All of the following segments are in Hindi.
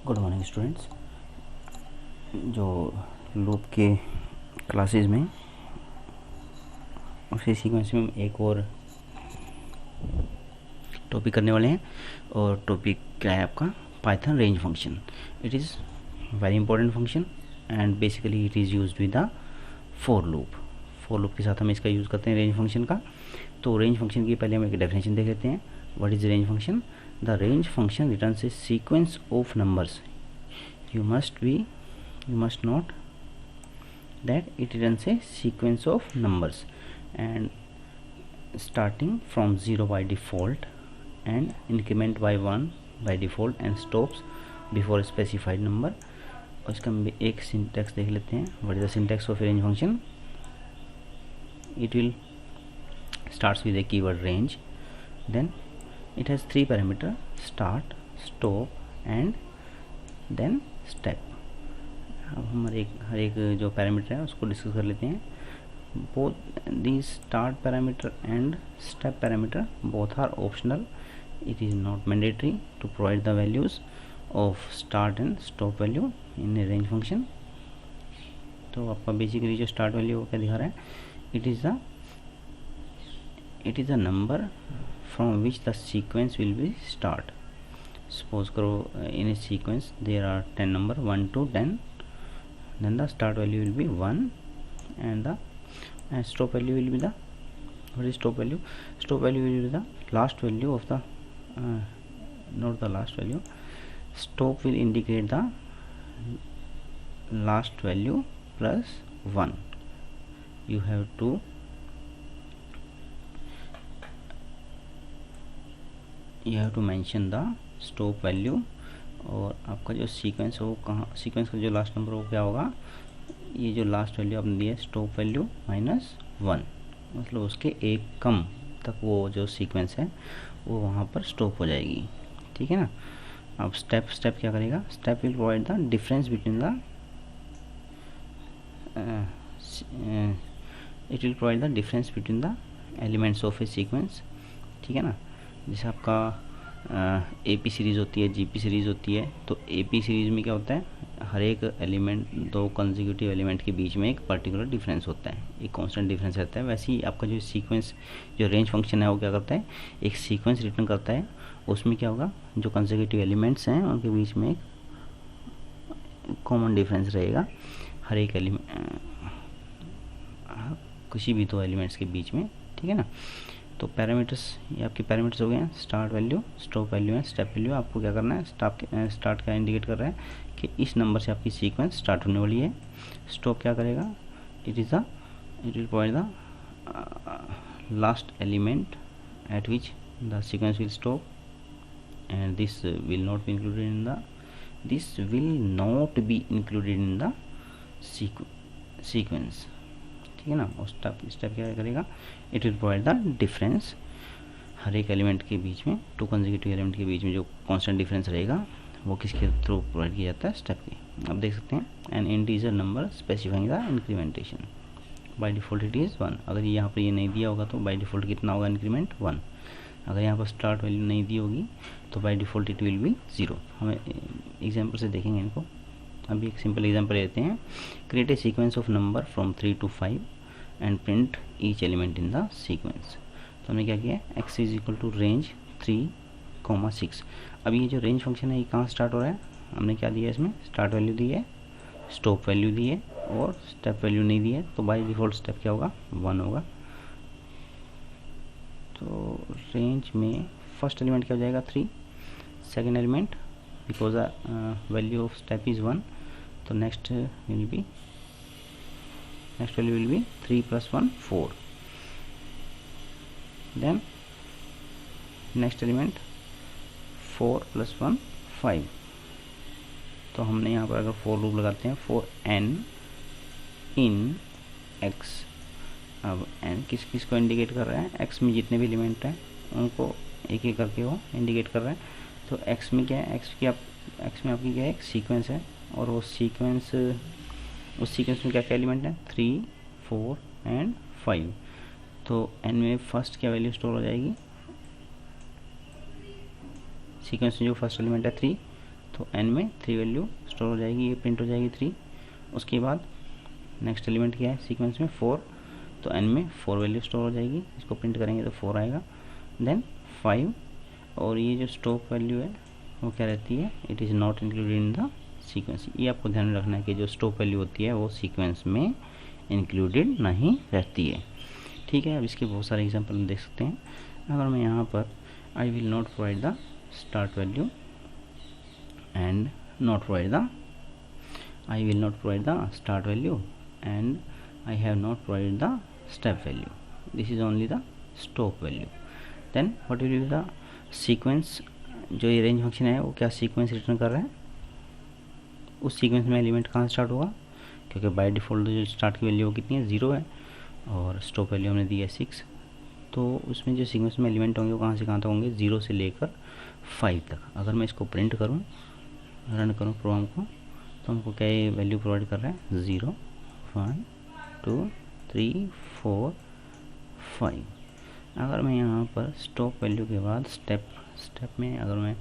Good morning students. जो लूप के क्लासेस में उसी सीक्वेंस में हम एक और टॉपिक करने वाले हैं और टॉपिक क्या है आपका Python range function. It is very important function and basically it is used with the for loop के साथ हम इसका यूज़ करते हैं रेंज फंक्शन का। तो रेंज फंक्शन की पहले हम एक डेफिनेशन देख लेते हैं। What is range function? The range function returns A sequence of numbers. You must note that it returns a sequence of numbers and starting from 0 by default and increment by 1 by default and stops before a specified number। और इसका हम एक सिंटैक्स देख लेते हैं। what is the syntax of a range function? It will starts with a keyword range, then it has 3 parameter: start, stop and then step. अब हम हर एक जो पैरामीटर है उसको डिस्कस कर लेते हैं। Both the start parameter and step parameter both are optional. It is not mandatory to provide the values of start and stop value in a range function. तो आपका बेसिकली जो स्टार्ट वैल्यू वो क्या दिखा रहा है? It is the number from which the sequence will be start. Suppose करो in a sequence there are 10 number 1 to 10, then the start value will be 1 and the stop value will be the, what is stop value? Stop value will be the last value of the not the last value. Stop will indicate the last value plus 1. You have to mention the stop value. और आपका जो सीक्वेंस है वो कहाँ, सीक्वेंस का जो लास्ट नंबर वो क्या होगा? ये जो लास्ट वैल्यू आपने दिया है स्टॉप वैल्यू -1, मतलब उसके एक कम तक वो जो सीक्वेंस है वो वहाँ पर स्टॉप हो जाएगी। ठीक है ना। अब स्टेप क्या करेगा? Step will provide the difference between the it will provide the difference between the elements of A sequence. ठीक है ना। जैसे आपका AP सीरीज़ होती है, GP सीरीज़ होती है। तो AP सीरीज़ में क्या होता है? हर एक एलिमेंट, दो कंसेक्यूटिव एलिमेंट के बीच में एक पर्टिकुलर डिफरेंस होता है, एक कांस्टेंट डिफरेंस रहता है। वैसे ही आपका जो सीक्वेंस, जो रेंज फंक्शन है वो क्या करता है? एक सीक्वेंस रिटर्न करता है। उसमें क्या होगा? जो कंसेक्यूटिव एलिमेंट्स हैं उनके बीच में एक कॉमन डिफरेंस रहेगा हर एक एलिमेंट, किसी भी दो एलिमेंट्स के बीच में। ठीक है ना। तो पैरामीटर्स, ये आपके पैरामीटर्स हो गए हैं। स्टार्ट वैल्यू, स्टॉप वैल्यू है, स्टेप वैल्यू। आपको क्या करना है? स्टार्ट क्या इंडिकेट कर रहा है कि इस नंबर से आपकी सीक्वेंस स्टार्ट होने वाली है। स्टॉप क्या करेगा? It will provide the last element at which the sequence will stop and this will not be included in the sequence. ठीक है ना। और स्टेप क्या करेगा? It will provide the difference हर एक एलिमेंट के बीच में, टू कंसेक्यूटिव एलिमेंट के बीच में जो कांस्टेंट डिफरेंस रहेगा वो किसके थ्रू प्रोवाइड किया जाता है? स्टेप के। अब देख सकते हैं an integer number specifying the incrementation. By default it is 1। अगर यहाँ पर ये नहीं दिया होगा तो बाय डिफ़ॉल्ट कितना होगा इंक्रीमेंट? 1। अगर यहाँ पर स्टार्ट वैल्यू नहीं दी होगी तो bye default it will be 0। हमें एग्जाम्पल से देखेंगे इनको। अभी एक सिंपल एग्जाम्पल लेते हैं। Create a sequence of number from 3 to 5 and print each element in the sequence. तो हमने क्या किया? x is equal to range 3,6। अब ये जो रेंज फंक्शन है ये कहाँ स्टार्ट हो रहा है? हमने क्या दिया इसमें? स्टार्ट वैल्यू दी है, स्टॉप वैल्यू दी है और स्टेप वैल्यू नहीं दी है। तो बाय डिफ़ॉल्ट स्टेप क्या होगा? 1 होगा। तो रेंज में फर्स्ट एलिमेंट क्या हो जाएगा? 3। Second element, because value of step is 1, तो next value will be 3 plus 1 4. Then next element 4 plus 1 5. तो हमने यहाँ पर अगर for लूप लगाते हैं for n in x। अब n किस किस को इंडिकेट कर रहा है? x में जितने भी एलिमेंट हैं उनको एक एक करके वो इंडिकेट कर रहा है। तो x में क्या है? x में आपकी क्या है? एक सीक्वेंस है और वो सीक्वेंस, उस सीक्वेंस में क्या क्या एलिमेंट है? 3, 4 एंड 5। तो n में फर्स्ट क्या वैल्यू स्टोर हो जाएगी? सीक्वेंस में जो फर्स्ट एलिमेंट है 3, तो n में 3 वैल्यू स्टोर हो जाएगी, ये प्रिंट हो जाएगी 3। उसके बाद नेक्स्ट एलिमेंट क्या है सीक्वेंस में 4, तो n में 4 वैल्यू स्टोर हो जाएगी, इसको प्रिंट करेंगे तो 4 आएगा। देन 5, और ये जो स्टॉप वैल्यू है वो क्या रहती है, it is not included in the sequence. ये आपको ध्यान में रखना है कि जो स्टॉप वैल्यू होती है वो सीक्वेंस में इंक्लूडेड नहीं रहती है। ठीक है, अब इसके बहुत सारे एग्जांपल हम देख सकते हैं। अगर मैं यहाँ पर I will not provide the start value and not provide the I will not provide the start value and I have not provided the step value. This is only the stop value. Then what will be the sequence? जो ये रेंज फंक्शन है वो क्या सीक्वेंस रिटर्न कर रहा है, उस सीक्वेंस में एलिमेंट कहाँ स्टार्ट होगा, क्योंकि बाय डिफ़ॉल्ट जो स्टार्ट की वैल्यू कितनी है 0 है और स्टॉप वैल्यू हमने दी है 6, तो उसमें जो सीक्वेंस में एलिमेंट होंगे वो कहाँ से कहाँ तक होंगे, 0 से लेकर 5 तक। अगर मैं इसको प्रिंट करूँ, रन करूँ प्रोग्राम को, तो हमको क्या ये वैल्यू प्रोवाइड कर रहा है 0 1 2 3 4 5। अगर मैं यहाँ पर स्टॉप वैल्यू के बाद स्टेप में अगर मैं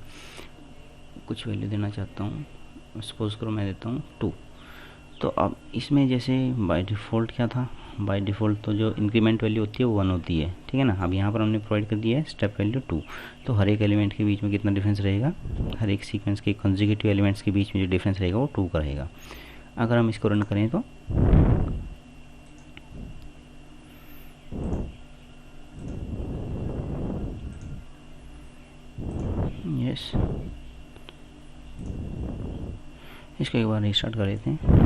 कुछ वैल्यू देना चाहता हूँ, सपोज करो मैं देता हूँ 2, तो अब इसमें जैसे बाय डिफ़ॉल्ट क्या था, बाय डिफ़ॉल्ट तो जो इंक्रीमेंट वैल्यू होती है वो 1 होती है, ठीक है ना। अब यहाँ पर हमने प्रोवाइड कर दिया है स्टेप वैल्यू 2, तो हर एक एलिमेंट के बीच में कितना डिफरेंस रहेगा, हर एक सीक्वेंस के कंसेक्यूटिव एलिमेंट्स के बीच में जो डिफरेंस रहेगा वो 2 का रहेगा। अगर हम इसको रन करें तो यस, इसको एक बार रीस्टार्ट कर लेते हैं।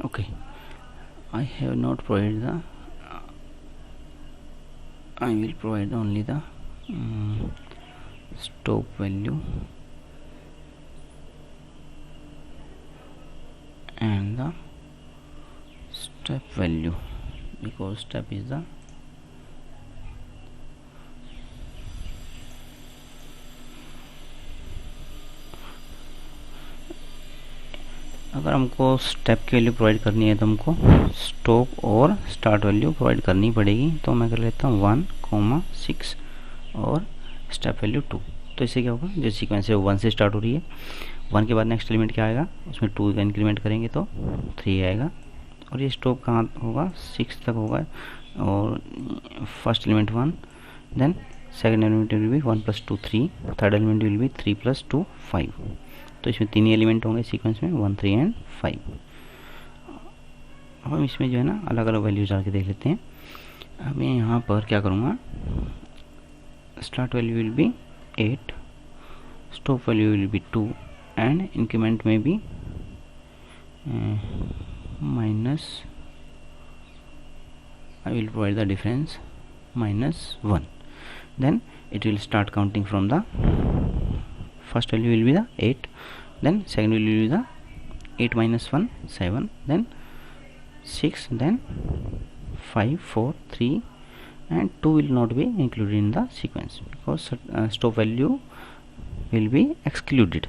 Okay, I have not provided the I will provide only the stop value and the step value, because step is the अगर हमको स्टेप की वैल्यू प्रोवाइड करनी है तो हमको स्टॉप और स्टार्ट वैल्यू प्रोवाइड करनी पड़ेगी। तो मैं कर लेता हूँ 1,6 और स्टेप वैल्यू 2। तो इससे क्या होगा, जो सीक्वेंस है वो 1 से स्टार्ट हो रही है, 1 के बाद नेक्स्ट एलिमेंट क्या आएगा, उसमें 2 का इंक्रीमेंट करेंगे तो 3 आएगा, और ये स्टॉप कहाँ होगा 6 तक होगा, और first element 1, then second element will be 1 + 2 3, third element will be 3 + 2 5। तो इसमें 3 ही एलिमेंट होंगे सीक्वेंस में 1 3 एंड 5। अब हम इसमें जो है ना अलग अलग वैल्यूज डाल के देख लेते हैं। अब मैं यहाँ पर क्या करूँगा, start value will be 8, stop value will be 2 and increment में भी minus, I will provide the difference -1. Then it will start counting from the first value will be the 8, then second value will be the 8 - 1 7, then 6, then 5 4 3 and 2 will not be included in the sequence because stop value will be excluded.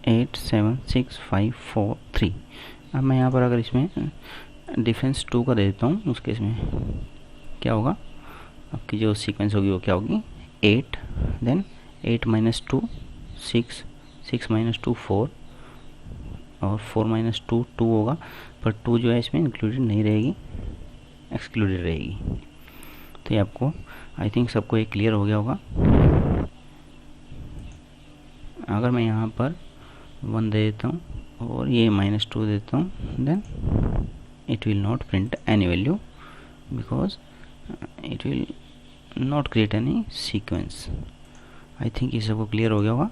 8 7 6 5 4 3। अब मैं यहाँ पर अगर इसमें डिफरेंस 2 का दे देता हूँ, उस केस में क्या होगा, आपकी जो सीक्वेंस होगी वो क्या होगी 8, देन 8 - 2 6, 6 - 2 4 और 4 - 2 2 होगा, पर 2 जो है इसमें इंक्लूडेड नहीं रहेगी, एक्सक्लूडेड रहेगी। तो ये आपको आई थिंक सबको ये क्लियर हो गया होगा। अगर मैं यहाँ पर 1 दे देता हूँ और ये -2 देता हूँ, then it will not print any value because it will not create any sequence. I think ये सबको क्लियर हो गया होगा।